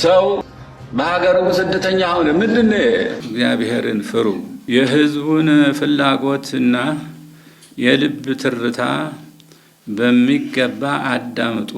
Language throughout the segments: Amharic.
ሰው በሀገሩ ስደተኛ ሆነ ምንድነው? እግዚአብሔርን ፍሩ። የሕዝቡን ፍላጎትና የልብ ትርታ በሚገባ አዳምጡ።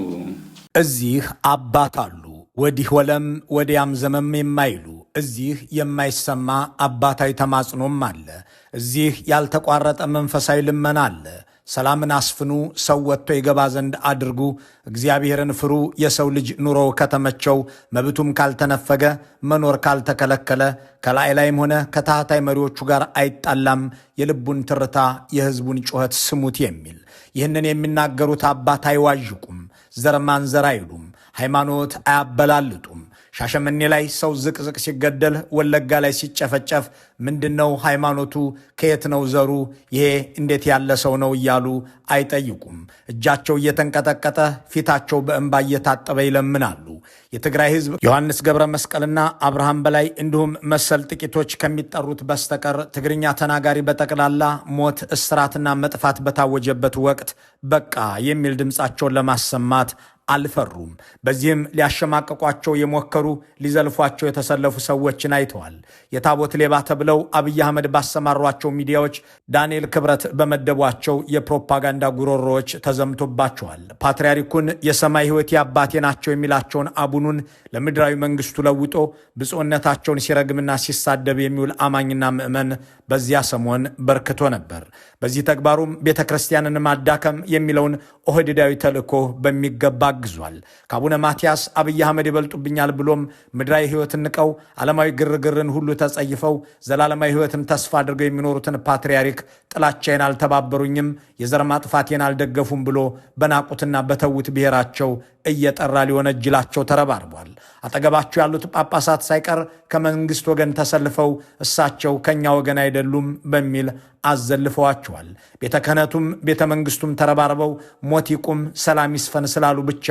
እዚህ አባት አሉ፣ ወዲህ ወለም ወዲያም ዘመም የማይሉ እዚህ የማይሰማ አባታዊ ተማጽኖም አለ። እዚህ ያልተቋረጠ መንፈሳዊ ልመና አለ። ሰላምን አስፍኑ፣ ሰው ወጥቶ ይገባ ዘንድ አድርጉ፣ እግዚአብሔርን ፍሩ። የሰው ልጅ ኑሮ ከተመቸው፣ መብቱም ካልተነፈገ፣ መኖር ካልተከለከለ፣ ከላይ ላይም ሆነ ከታህታይ መሪዎቹ ጋር አይጣላም። የልቡን ትርታ የሕዝቡን ጩኸት ስሙት የሚል ይህንን የሚናገሩት አባት አይዋዥቁም፣ ዘር ማንዘር አይሉም፣ ሃይማኖት አያበላልጡም። ሻሸመኔ ላይ ሰው ዝቅዝቅ ሲገደል፣ ወለጋ ላይ ሲጨፈጨፍ ምንድነው ሃይማኖቱ? ከየት ነው ዘሩ? ይሄ እንዴት ያለ ሰው ነው እያሉ አይጠይቁም። እጃቸው እየተንቀጠቀጠ ፊታቸው በእንባ እየታጠበ ይለምናሉ። የትግራይ ሕዝብ ዮሐንስ ገብረ መስቀልና አብርሃም በላይ እንዲሁም መሰል ጥቂቶች ከሚጠሩት በስተቀር ትግርኛ ተናጋሪ በጠቅላላ ሞት፣ እስራትና መጥፋት በታወጀበት ወቅት በቃ የሚል ድምፃቸውን ለማሰማት አልፈሩም። በዚህም ሊያሸማቀቋቸው የሞከሩ ሊዘልፏቸው የተሰለፉ ሰዎችን አይተዋል። የታቦት ሌባ ተብለው አብይ አህመድ ባሰማሯቸው ሚዲያዎች ዳንኤል ክብረት በመደቧቸው የፕሮፓጋንዳ ጉሮሮዎች ተዘምቶባቸዋል። ፓትርያርኩን የሰማይ ሕይወት አባቴ ናቸው የሚላቸውን አቡኑን ለምድራዊ መንግስቱ ለውጦ ብፁዕነታቸውን ሲረግምና ሲሳደብ የሚውል አማኝና ምዕመን በዚያ ሰሞን በርክቶ ነበር። በዚህ ተግባሩም ቤተ ክርስቲያንን ማዳከም የሚለውን ኦህዴዳዊ ተልእኮ በሚገባ አግዟል። ከአቡነ ማትያስ አብይ አህመድ ይበልጡብኛል ብሎም ምድራዊ ሕይወትን ንቀው ዓለማዊ ግርግርን ሁሉ ተጸይፈው ዘላለማዊ ሕይወትን ተስፋ አድርገው የሚኖሩትን ፓትርያርክ ጥላቻዬን አልተባበሩኝም፣ የዘር ማጥፋቴን አልደገፉም ብሎ በናቁትና በተዉት ብሔራቸው እየጠራ ሊወነጅላቸው ተረባርቧል። አጠገባቸው ያሉት ጳጳሳት ሳይቀር ከመንግስት ወገን ተሰልፈው እሳቸው ከኛ ወገን አይደሉም በሚል አዘልፈዋቸዋል። ቤተ ክህነቱም ቤተ መንግስቱም ተረባርበው ሞት ይቁም ሰላም ይስፈን ስላሉ ብቻ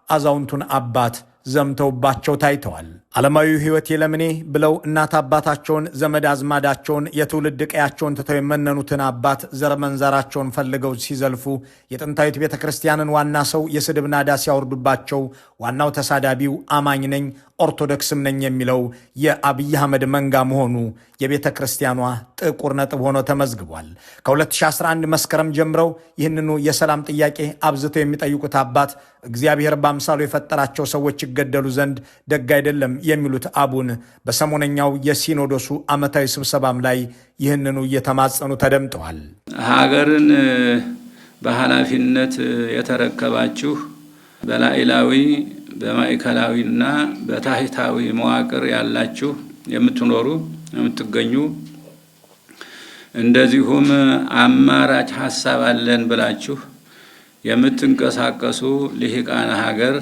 አዛውንቱን አባት ዘምተውባቸው ታይተዋል። ዓለማዊ ሕይወት የለምኔ ብለው እናት አባታቸውን ዘመድ አዝማዳቸውን የትውልድ ቀያቸውን ትተው የመነኑትን አባት ዘር መንዘራቸውን ፈልገው ሲዘልፉ የጥንታዊት ቤተ ክርስቲያንን ዋና ሰው የስድብ ናዳ ሲያወርዱባቸው ዋናው ተሳዳቢው አማኝ ነኝ ኦርቶዶክስም ነኝ የሚለው የአብይ አህመድ መንጋ መሆኑ የቤተ ክርስቲያኗ ጥቁር ነጥብ ሆኖ ተመዝግቧል። ከ2011 መስከረም ጀምረው ይህንኑ የሰላም ጥያቄ አብዝተው የሚጠይቁት አባት እግዚአብሔር በአምሳሉ የፈጠራቸው ሰዎች ይገደሉ ዘንድ ደግ አይደለም የሚሉት አቡን በሰሞነኛው የሲኖዶሱ ዓመታዊ ስብሰባም ላይ ይህንኑ እየተማጸኑ ተደምጠዋል። ሀገርን በኃላፊነት የተረከባችሁ በላዕላዊ በማዕከላዊና በታሕታዊ መዋቅር ያላችሁ የምትኖሩ የምትገኙ እንደዚሁም አማራጭ ሐሳብ አለን ብላችሁ የምትንቀሳቀሱ ልሂቃነ ሀገር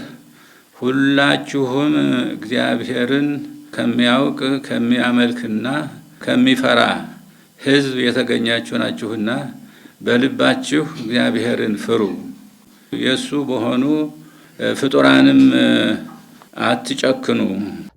ሁላችሁም እግዚአብሔርን ከሚያውቅ ከሚያመልክና ከሚፈራ ሕዝብ የተገኛችሁ ናችሁና በልባችሁ እግዚአብሔርን ፍሩ። የእሱ በሆኑ ፍጡራንም አትጨክኑ።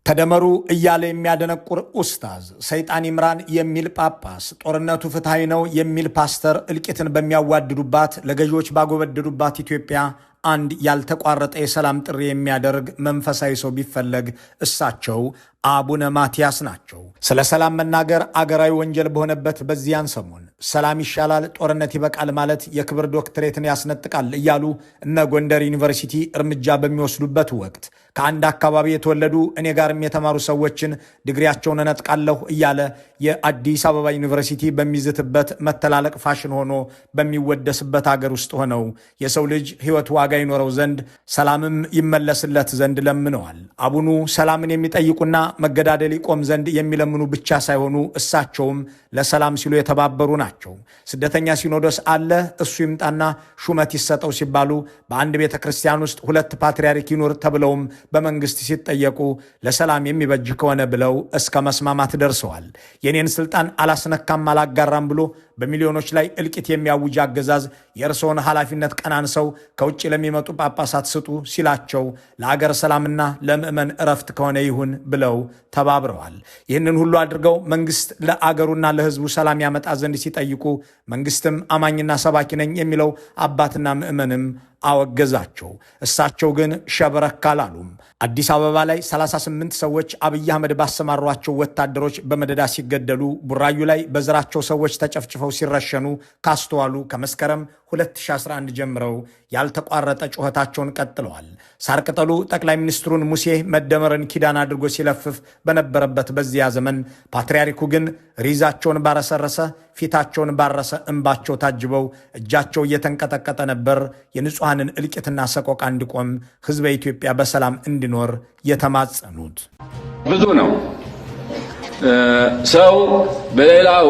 ተደመሩ እያለ የሚያደነቁር ኡስታዝ፣ ሰይጣን ይምራን የሚል ጳጳስ፣ ጦርነቱ ፍትሐዊ ነው የሚል ፓስተር እልቂትን በሚያዋድዱባት ለገዢዎች ባጎበደዱባት ኢትዮጵያ አንድ ያልተቋረጠ የሰላም ጥሪ የሚያደርግ መንፈሳዊ ሰው ቢፈለግ እሳቸው አቡነ ማትያስ ናቸው። ስለ ሰላም መናገር አገራዊ ወንጀል በሆነበት በዚያን ሰሞን ሰላም ይሻላል ጦርነት ይበቃል ማለት የክብር ዶክትሬትን ያስነጥቃል እያሉ እነ ጎንደር ዩኒቨርሲቲ እርምጃ በሚወስዱበት ወቅት ከአንድ አካባቢ የተወለዱ እኔ ጋርም የተማሩ ሰዎችን ድግሪያቸውን እነጥቃለሁ እያለ የአዲስ አበባ ዩኒቨርሲቲ በሚዝትበት መተላለቅ ፋሽን ሆኖ በሚወደስበት አገር ውስጥ ሆነው የሰው ልጅ ሕይወት ዋጋ ይኖረው ዘንድ ሰላምም ይመለስለት ዘንድ ለምነዋል። አቡኑ ሰላምን የሚጠይቁና መገዳደል ይቆም ዘንድ የሚለምኑ ብቻ ሳይሆኑ እሳቸውም ለሰላም ሲሉ የተባበሩ ናቸው። ስደተኛ ሲኖዶስ አለ፣ እሱ ይምጣና ሹመት ይሰጠው ሲባሉ በአንድ ቤተ ክርስቲያን ውስጥ 2 ፓትርያርክ ይኑር ተብለውም በመንግስት ሲጠየቁ ለሰላም የሚበጅ ከሆነ ብለው እስከ መስማማት ደርሰዋል። የኔን ስልጣን አላስነካም አላጋራም ብሎ በሚሊዮኖች ላይ እልቂት የሚያውጅ አገዛዝ የእርስዎን ኃላፊነት ቀናንሰው ከውጭ ለሚመጡ ጳጳሳት ስጡ ሲላቸው ለአገር ሰላምና ለምዕመን እረፍት ከሆነ ይሁን ብለው ተባብረዋል። ይህንን ሁሉ አድርገው መንግስት ለአገሩና ለሕዝቡ ሰላም ያመጣ ዘንድ ሲጠይቁ መንግስትም አማኝና ሰባኪ ነኝ የሚለው አባትና ምዕመንም አወገዛቸው። እሳቸው ግን ሸብረክ አላሉም። አዲስ አበባ ላይ 38 ሰዎች አብይ አህመድ ባሰማሯቸው ወታደሮች በመደዳ ሲገደሉ፣ ቡራዩ ላይ በዘራቸው ሰዎች ተጨፍጭፈው ሲረሸኑ ካስተዋሉ ከመስከረም 2011 ጀምረው ያልተቋረጠ ጩኸታቸውን ቀጥለዋል። ሳር ቅጠሉ ጠቅላይ ሚኒስትሩን ሙሴ መደመርን ኪዳን አድርጎ ሲለፍፍ በነበረበት በዚያ ዘመን ፓትርያርኩ ግን ሪዛቸውን ባረሰረሰ ፊታቸውን ባረሰ እንባቸው ታጅበው እጃቸው እየተንቀጠቀጠ ነበር የንጹሐንን እልቂትና ሰቆቃ እንዲቆም ሕዝበ ኢትዮጵያ በሰላም እንዲኖር የተማጸኑት። ብዙ ነው። ሰው በሌላው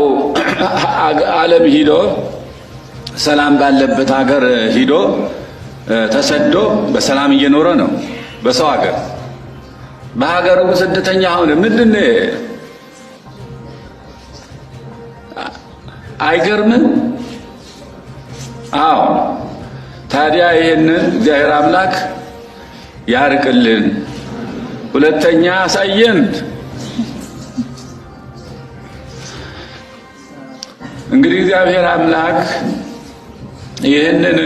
ዓለም ሂዶ ሰላም ባለበት ሀገር ሂዶ ተሰዶ በሰላም እየኖረ ነው። በሰው ሀገር በሀገሩ ስደተኛ ሆነ። ምንድን አይገርምም? አዎ። ታዲያ ይህንን እግዚአብሔር አምላክ ያርቅልን። ሁለተኛ አሳየን። እንግዲህ እግዚአብሔር አምላክ ይህንን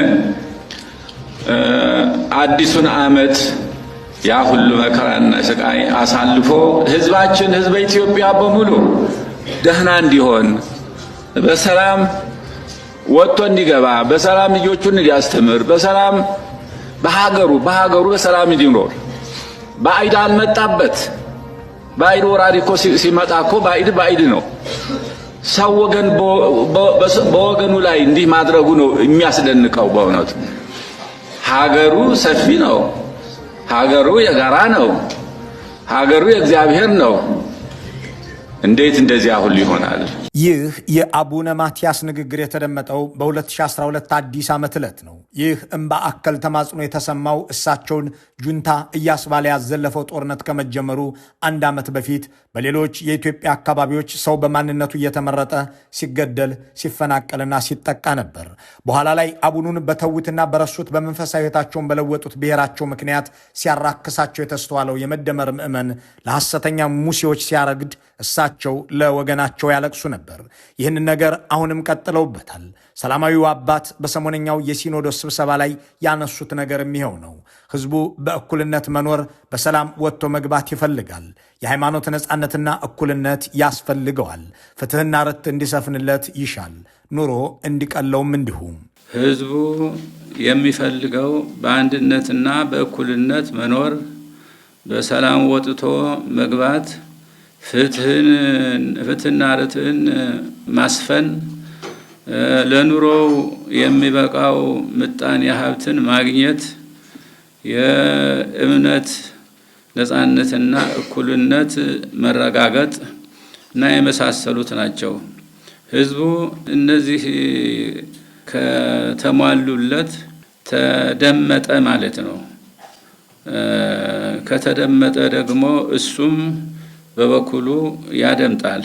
አዲሱን ዓመት ያ ሁሉ መከራና ስቃይ አሳልፎ ህዝባችን ህዝበ ኢትዮጵያ በሙሉ ደህና እንዲሆን በሰላም ወጥቶ እንዲገባ በሰላም ልጆቹን እንዲያስተምር በሰላም በሀገሩ በሰላም እንዲኖር ባዕድ አልመጣበት። ባዕድ ወራሪ እኮ ሲመጣ እኮ ባዕድ ነው። ሰው ወገን በወገኑ ላይ እንዲህ ማድረጉ ነው የሚያስደንቀው። በእውነቱ ሀገሩ ሰፊ ነው። ሀገሩ የጋራ ነው። ሀገሩ የእግዚአብሔር ነው። እንዴት እንደዚያ ሁሉ ይሆናል? ይህ የአቡነ ማትያስ ንግግር የተደመጠው በ2012 አዲስ ዓመት ዕለት ነው። ይህ እምባ አከል ተማጽኖ የተሰማው እሳቸውን ጁንታ እያስባለ ያዘለፈው ጦርነት ከመጀመሩ አንድ ዓመት በፊት በሌሎች የኢትዮጵያ አካባቢዎች ሰው በማንነቱ እየተመረጠ ሲገደል ሲፈናቀልና ሲጠቃ ነበር። በኋላ ላይ አቡኑን በተዉትና በረሱት በመንፈሳዊ ሕይወታቸውን በለወጡት ብሔራቸው ምክንያት ሲያራክሳቸው የተስተዋለው የመደመር ምዕመን ለሐሰተኛ ሙሴዎች ሲያረግድ እሳቸው ለወገናቸው ያለቅሱ ነበር። ይህንን ነገር አሁንም ቀጥለውበታል። ሰላማዊው አባት በሰሞነኛው የሲኖዶስ ስብሰባ ላይ ያነሱት ነገር የሚኸው ነው። ሕዝቡ በእኩልነት መኖር፣ በሰላም ወጥቶ መግባት ይፈልጋል። የሃይማኖት ነጻነትና እኩልነት ያስፈልገዋል። ፍትሕና ርትዕ እንዲሰፍንለት ይሻል። ኑሮ እንዲቀለውም እንዲሁ። ሕዝቡ የሚፈልገው በአንድነትና በእኩልነት መኖር፣ በሰላም ወጥቶ መግባት፣ ፍትሕና ርትዕን ማስፈን፣ ለኑሮው የሚበቃው ምጣኔ ሀብትን ማግኘት፣ የእምነት ነጻነትና እኩልነት መረጋገጥ እና የመሳሰሉት ናቸው። ሕዝቡ እነዚህ ከተሟሉለት ተደመጠ ማለት ነው። ከተደመጠ ደግሞ እሱም በበኩሉ ያደምጣል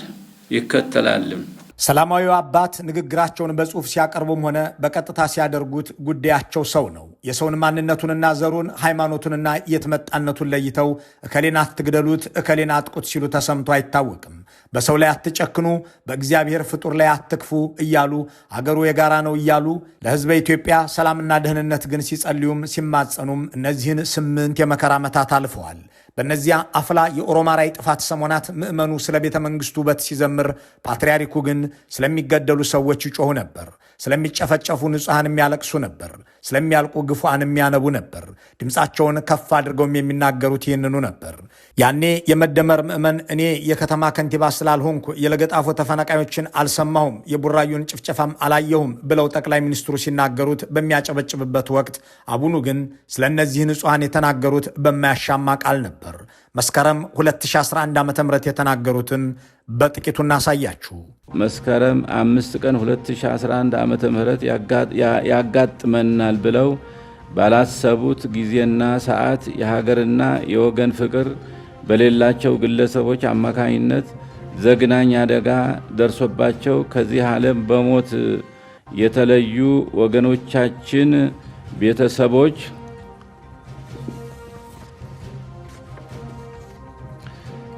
ይከተላልም። ሰላማዊው አባት ንግግራቸውን በጽሑፍ ሲያቀርቡም ሆነ በቀጥታ ሲያደርጉት ጉዳያቸው ሰው ነው። የሰውን ማንነቱንና ዘሩን ሃይማኖቱንና የትመጣነቱን ለይተው እከሌን አትግደሉት፣ እከሌን አጥቁት ሲሉ ተሰምቶ አይታወቅም። በሰው ላይ አትጨክኑ፣ በእግዚአብሔር ፍጡር ላይ አትክፉ እያሉ አገሩ የጋራ ነው እያሉ ለሕዝበ ኢትዮጵያ ሰላምና ደህንነት ግን ሲጸልዩም ሲማጸኑም እነዚህን 8 የመከራ ዓመታት አልፈዋል። በእነዚያ አፍላ የኦሮማራይ ጥፋት ሰሞናት ምዕመኑ ስለ ቤተ መንግሥቱ ውበት ሲዘምር፣ ፓትርያርኩ ግን ስለሚገደሉ ሰዎች ይጮኹ ነበር። ስለሚጨፈጨፉ ንጹሐን የሚያለቅሱ ነበር። ስለሚያልቁ ግፉዓን የሚያነቡ ነበር። ድምፃቸውን ከፍ አድርገውም የሚናገሩት ይህንኑ ነበር። ያኔ የመደመር ምዕመን እኔ የከተማ ከንቲባ ስላልሆንኩ የለገጣፎ ተፈናቃዮችን አልሰማሁም፣ የቡራዩን ጭፍጨፋም አላየሁም ብለው ጠቅላይ ሚኒስትሩ ሲናገሩት በሚያጨበጭብበት ወቅት አቡኑ ግን ስለ እነዚህ ንጹሐን የተናገሩት በማያሻማ ቃል ነበር። መስከረም 2011 ዓ.ም የተናገሩትን በጥቂቱ እናሳያችሁ። መስከረም 5 ቀን 2011 ዓመተ ምህረት ያጋጥመናል ብለው ባላሰቡት ጊዜና ሰዓት የሀገርና የወገን ፍቅር በሌላቸው ግለሰቦች አማካኝነት ዘግናኝ አደጋ ደርሶባቸው ከዚህ ዓለም በሞት የተለዩ ወገኖቻችን ቤተሰቦች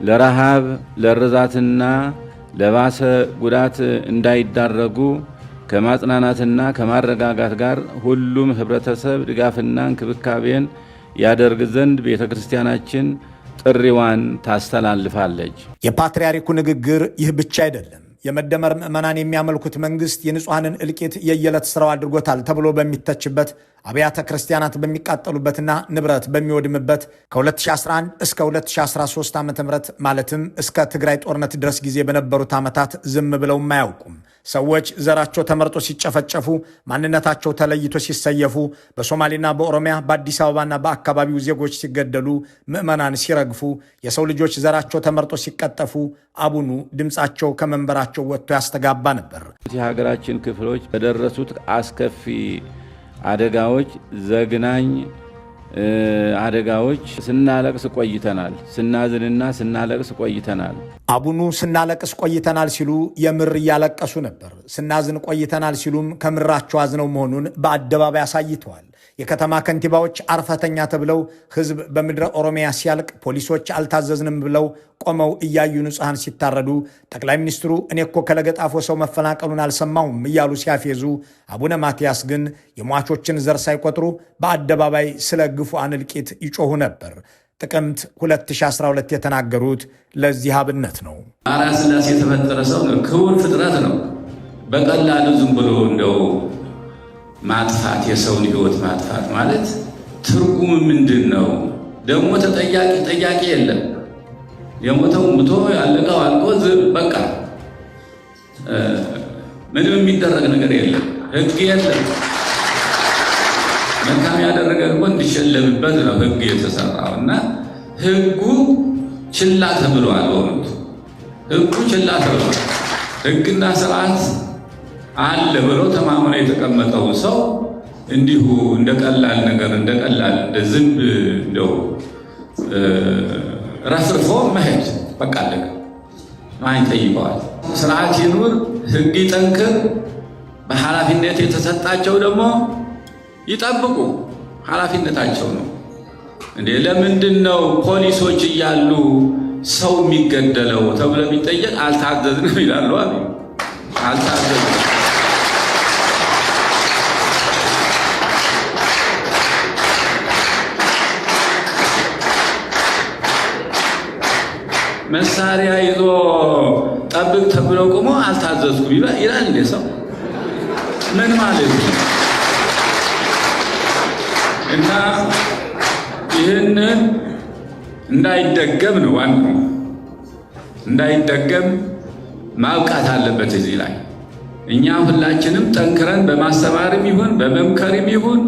ለረሃብ ለርዛትና ለባሰ ጉዳት እንዳይዳረጉ ከማጽናናትና ከማረጋጋት ጋር ሁሉም ህብረተሰብ ድጋፍና እንክብካቤን ያደርግ ዘንድ ቤተ ክርስቲያናችን ጥሪዋን ታስተላልፋለች። የፓትርያርኩ ንግግር ይህ ብቻ አይደለም። የመደመር ምዕመናን የሚያመልኩት መንግስት የንጹሐንን እልቂት የየዕለት ስራው አድርጎታል ተብሎ በሚተችበት አብያተ ክርስቲያናት በሚቃጠሉበትና ንብረት በሚወድምበት ከ2011 እስከ 2013 ዓ.ም ማለትም እስከ ትግራይ ጦርነት ድረስ ጊዜ በነበሩት ዓመታት ዝም ብለውም አያውቁም። ሰዎች ዘራቸው ተመርጦ ሲጨፈጨፉ፣ ማንነታቸው ተለይቶ ሲሰየፉ፣ በሶማሌና በኦሮሚያ በአዲስ አበባና በአካባቢው ዜጎች ሲገደሉ፣ ምዕመናን ሲረግፉ፣ የሰው ልጆች ዘራቸው ተመርጦ ሲቀጠፉ አቡኑ ድምፃቸው ከመንበራቸው ወጥቶ ያስተጋባ ነበር። የሀገራችን ክፍሎች በደረሱት አስከፊ አደጋዎች፣ ዘግናኝ አደጋዎች ስናለቅስ ቆይተናል። ስናዝንና ስናለቅስ ቆይተናል። አቡኑ ስናለቅስ ቆይተናል ሲሉ የምር እያለቀሱ ነበር። ስናዝን ቆይተናል ሲሉም ከምራቸው አዝነው መሆኑን በአደባባይ አሳይተዋል። የከተማ ከንቲባዎች አርፈተኛ ተብለው ህዝብ በምድረ ኦሮሚያ ሲያልቅ ፖሊሶች አልታዘዝንም ብለው ቆመው እያዩ ንጹሐን ሲታረዱ ጠቅላይ ሚኒስትሩ እኔ እኮ ከለገጣፎ ሰው መፈናቀሉን አልሰማሁም እያሉ ሲያፌዙ፣ አቡነ ማትያስ ግን የሟቾችን ዘር ሳይቆጥሩ በአደባባይ ስለ ግፉዓን እልቂት ይጮሁ ነበር። ጥቅምት 2012 የተናገሩት ለዚህ አብነት ነው። አርአያ ሥላሴ የተፈጠረ ሰው ነው። ክቡር ፍጥረት ነው። በቀላሉ ዝም ብሎ እንደው ማጥፋት፣ የሰውን ህይወት ማጥፋት ማለት ትርጉም ምንድን ነው? ደግሞ ጠያቂ የለም። የሞተው ሙቶ ያለቀው አልቆ በቃ ምንም የሚደረግ ነገር የለም። ህግ የለም። መልካም ያደረገ እኮ እንዲሸለምበት ነው ህግ የተሰራው እና ህጉ ችላ ተብሏል። በእውነቱ ህጉ ችላ ተብሏል። ህግና ስርዓት አለ ብሎ ተማምኖ የተቀመጠው ሰው እንዲሁ እንደ ቀላል ነገር እንደ ዝንብ እንደው ረፍርፎ መሄድ በቃ አለቀ። ማን ይጠይቀዋል? ስርዓት ይኑር፣ ህግ ይጠንክር። በኃላፊነት የተሰጣቸው ደግሞ ይጠብቁ። ኃላፊነታቸው ነው እንዴ። ለምንድን ነው ፖሊሶች እያሉ ሰው የሚገደለው ተብሎ ቢጠየቅ አልታዘዝንም ይላሉ። አልታዘዝንም። መሳሪያ ይዞ ጠብቅ ተብሎ ቆሞ አልታዘዝኩም ይላል እንዴ ሰው? ምን ማለት ነው? እና ይህንን እንዳይደገም ነው ዋናው፣ እንዳይደገም ማብቃት አለበት። እዚህ ላይ እኛ ሁላችንም ጠንክረን በማስተማርም ይሁን በመምከርም ይሁን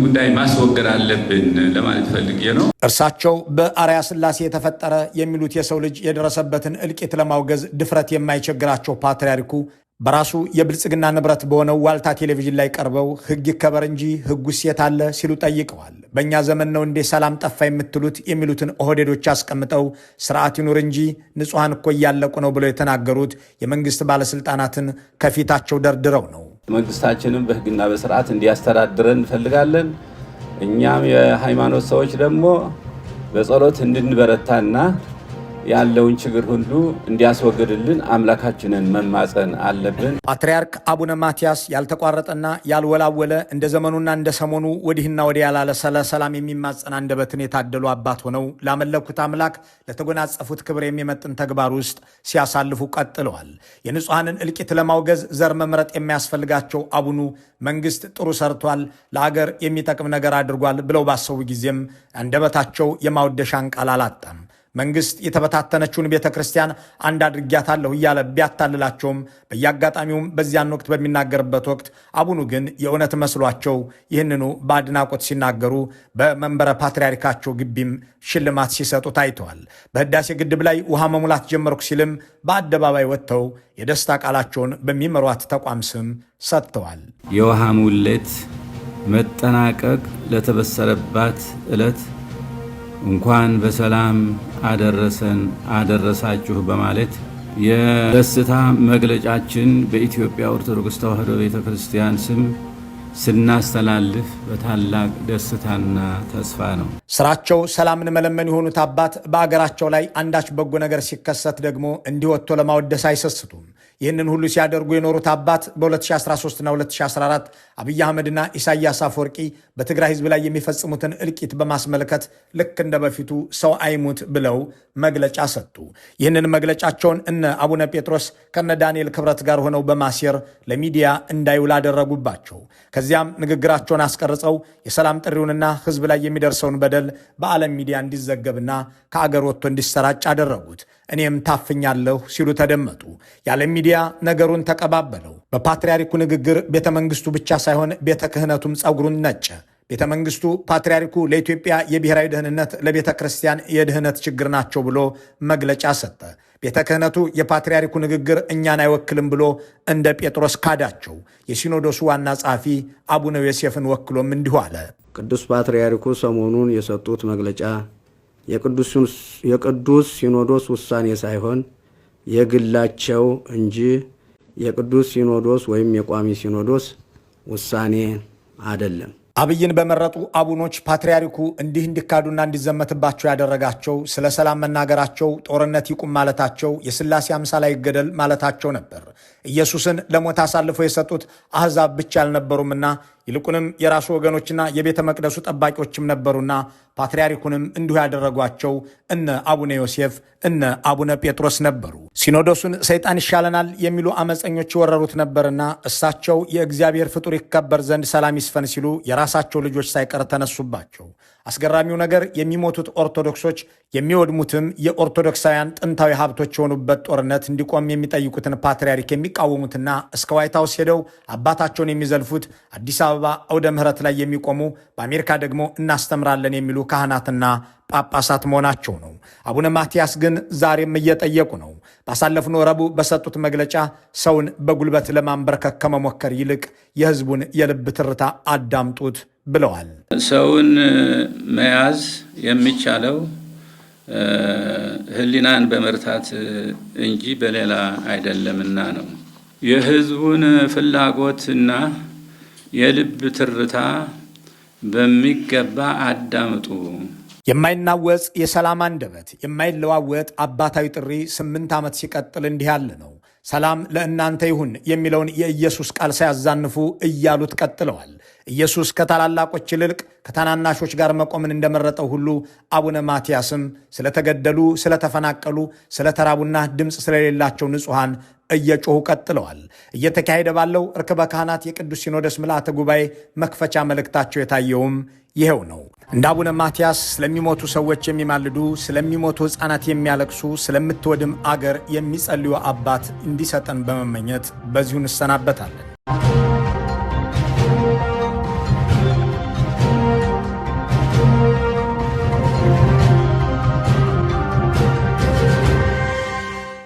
ጉዳይ ማስወገድ አለብን ለማለት ፈልጌ ነው። እርሳቸው በአርአያ ሥላሴ የተፈጠረ የሚሉት የሰው ልጅ የደረሰበትን እልቂት ለማውገዝ ድፍረት የማይቸግራቸው ፓትርያርኩ በራሱ የብልጽግና ንብረት በሆነው ዋልታ ቴሌቪዥን ላይ ቀርበው ሕግ ይከበር እንጂ ሕጉስ የት አለ ሲሉ ጠይቀዋል። በእኛ ዘመን ነው እንዴ ሰላም ጠፋ የምትሉት የሚሉትን ኦህዴዶች አስቀምጠው ስርዓት ይኑር እንጂ ንጹሐን እኮ እያለቁ ነው ብለው የተናገሩት የመንግስት ባለስልጣናትን ከፊታቸው ደርድረው ነው። መንግስታችንም በሕግና በስርዓት እንዲያስተዳድረን እንፈልጋለን። እኛም የሃይማኖት ሰዎች ደግሞ በጸሎት እንድንበረታና ያለውን ችግር ሁሉ እንዲያስወግድልን አምላካችንን መማፀን አለብን። ፓትርያርክ አቡነ ማትያስ ያልተቋረጠና ያልወላወለ እንደ ዘመኑና እንደ ሰሞኑ ወዲህና ወዲህ ያላለ ስለ ሰላም የሚማፀን አንደበትን የታደሉ አባት ሆነው ላመለኩት አምላክ ለተጎናጸፉት ክብር የሚመጥን ተግባር ውስጥ ሲያሳልፉ ቀጥለዋል። የንጹሐንን እልቂት ለማውገዝ ዘር መምረጥ የሚያስፈልጋቸው አቡኑ መንግስት ጥሩ ሰርቷል፣ ለአገር የሚጠቅም ነገር አድርጓል ብለው ባሰቡ ጊዜም አንደበታቸው የማወደሻን ቃል አላጣም። መንግስት የተበታተነችውን ቤተ ክርስቲያን አንድ አድርጊያታለሁ እያለ ቢያታልላቸውም በየአጋጣሚውም በዚያን ወቅት በሚናገርበት ወቅት አቡኑ ግን የእውነት መስሏቸው ይህንኑ በአድናቆት ሲናገሩ በመንበረ ፓትርያርካቸው ግቢም ሽልማት ሲሰጡ ታይተዋል። በህዳሴ ግድብ ላይ ውሃ መሙላት ጀመርኩ ሲልም በአደባባይ ወጥተው የደስታ ቃላቸውን በሚመሯት ተቋም ስም ሰጥተዋል። የውሃ ሙሌት መጠናቀቅ ለተበሰረባት ዕለት እንኳን በሰላም አደረሰን አደረሳችሁ በማለት የደስታ መግለጫችን በኢትዮጵያ ኦርቶዶክስ ተዋሕዶ ቤተክርስቲያን ስም ስናስተላልፍ በታላቅ ደስታና ተስፋ ነው። ስራቸው ሰላምን መለመን የሆኑት አባት በአገራቸው ላይ አንዳች በጎ ነገር ሲከሰት ደግሞ እንዲህ ወጥቶ ለማወደስ አይሰስቱም። ይህንን ሁሉ ሲያደርጉ የኖሩት አባት በ2013 እና 2014 አብይ አህመድና ኢሳያስ አፈወርቂ በትግራይ ህዝብ ላይ የሚፈጽሙትን እልቂት በማስመልከት ልክ እንደ በፊቱ ሰው አይሙት ብለው መግለጫ ሰጡ። ይህንን መግለጫቸውን እነ አቡነ ጴጥሮስ ከነ ዳንኤል ክብረት ጋር ሆነው በማሴር ለሚዲያ እንዳይውል አደረጉባቸው። ከዚያም ንግግራቸውን አስቀርጸው የሰላም ጥሪውንና ህዝብ ላይ የሚደርሰውን በደል በዓለም ሚዲያ እንዲዘገብና ከአገር ወጥቶ እንዲሰራጭ አደረጉት። እኔም ታፍኛለሁ ሲሉ ተደመጡ። የዓለም ሚዲያ ነገሩን ተቀባበለው። በፓትርያርኩ ንግግር ቤተ መንግስቱ ብቻ ሳይሆን ቤተ ክህነቱም ጸጉሩን ነጨ። ቤተ መንግስቱ ፓትርያርኩ ለኢትዮጵያ የብሔራዊ ደህንነት፣ ለቤተ ክርስቲያን የድህነት ችግር ናቸው ብሎ መግለጫ ሰጠ። ቤተ ክህነቱ የፓትርያርኩ ንግግር እኛን አይወክልም ብሎ እንደ ጴጥሮስ ካዳቸው። የሲኖዶሱ ዋና ጸሐፊ አቡነ ዮሴፍን ወክሎም እንዲሁ አለ። ቅዱስ ፓትርያርኩ ሰሞኑን የሰጡት መግለጫ የቅዱስ ሲኖዶስ ውሳኔ ሳይሆን የግላቸው እንጂ የቅዱስ ሲኖዶስ ወይም የቋሚ ሲኖዶስ ውሳኔ አይደለም። አብይን በመረጡ አቡኖች ፓትርያርኩ እንዲህ እንዲካዱና እንዲዘመትባቸው ያደረጋቸው ስለ ሰላም መናገራቸው፣ ጦርነት ይቁም ማለታቸው፣ የሥላሴ አምሳል አይገደል ማለታቸው ነበር። ኢየሱስን ለሞት አሳልፈው የሰጡት አሕዛብ ብቻ አልነበሩምና ይልቁንም የራሱ ወገኖችና የቤተ መቅደሱ ጠባቂዎችም ነበሩና ፓትርያርኩንም እንዲሁ ያደረጓቸው እነ አቡነ ዮሴፍ እነ አቡነ ጴጥሮስ ነበሩ። ሲኖዶሱን ሰይጣን ይሻለናል የሚሉ አመፀኞች የወረሩት ነበርና እሳቸው የእግዚአብሔር ፍጡር ይከበር ዘንድ ሰላም ይስፈን ሲሉ የራሳቸው ልጆች ሳይቀር ተነሱባቸው። አስገራሚው ነገር የሚሞቱት ኦርቶዶክሶች የሚወድሙትም የኦርቶዶክሳውያን ጥንታዊ ሀብቶች የሆኑበት ጦርነት እንዲቆም የሚጠይቁትን ፓትርያርክ የሚቃወሙትና እስከ ዋይት ሀውስ ሄደው አባታቸውን የሚዘልፉት አዲስ አበባ አውደ ምሕረት ላይ የሚቆሙ በአሜሪካ ደግሞ እናስተምራለን የሚሉ ካህናትና ጳጳሳት መሆናቸው ነው። አቡነ ማትያስ ግን ዛሬም እየጠየቁ ነው። ባሳለፍነው ረቡዕ በሰጡት መግለጫ ሰውን በጉልበት ለማንበርከክ ከመሞከር ይልቅ የሕዝቡን የልብ ትርታ አዳምጡት ብለዋል። ሰውን መያዝ የሚቻለው ሕሊናን በመርታት እንጂ በሌላ አይደለምና ነው። የሕዝቡን ፍላጎትና የልብ ትርታ በሚገባ አዳምጡ። የማይናወጽ የሰላም አንደበት፣ የማይለዋወጥ አባታዊ ጥሪ 8 ዓመት ሲቀጥል እንዲህ ያለ ነው። ሰላም ለእናንተ ይሁን የሚለውን የኢየሱስ ቃል ሳያዛንፉ እያሉት ቀጥለዋል። ኢየሱስ ከታላላቆች ይልቅ ከታናናሾች ጋር መቆምን እንደመረጠው ሁሉ አቡነ ማትያስም ስለተገደሉ፣ ስለተፈናቀሉ፣ ስለተራቡና ድምፅ ስለሌላቸው ንጹሐን እየጮሁ ቀጥለዋል። እየተካሄደ ባለው ርክበ ካህናት የቅዱስ ሲኖዶስ ምልአተ ጉባኤ መክፈቻ መልእክታቸው የታየውም ይሄው ነው። እንደ አቡነ ማትያስ ስለሚሞቱ ሰዎች የሚማልዱ፣ ስለሚሞቱ ሕፃናት የሚያለቅሱ፣ ስለምትወድም አገር የሚጸልዩ አባት እንዲሰጠን በመመኘት በዚሁ እንሰናበታለን።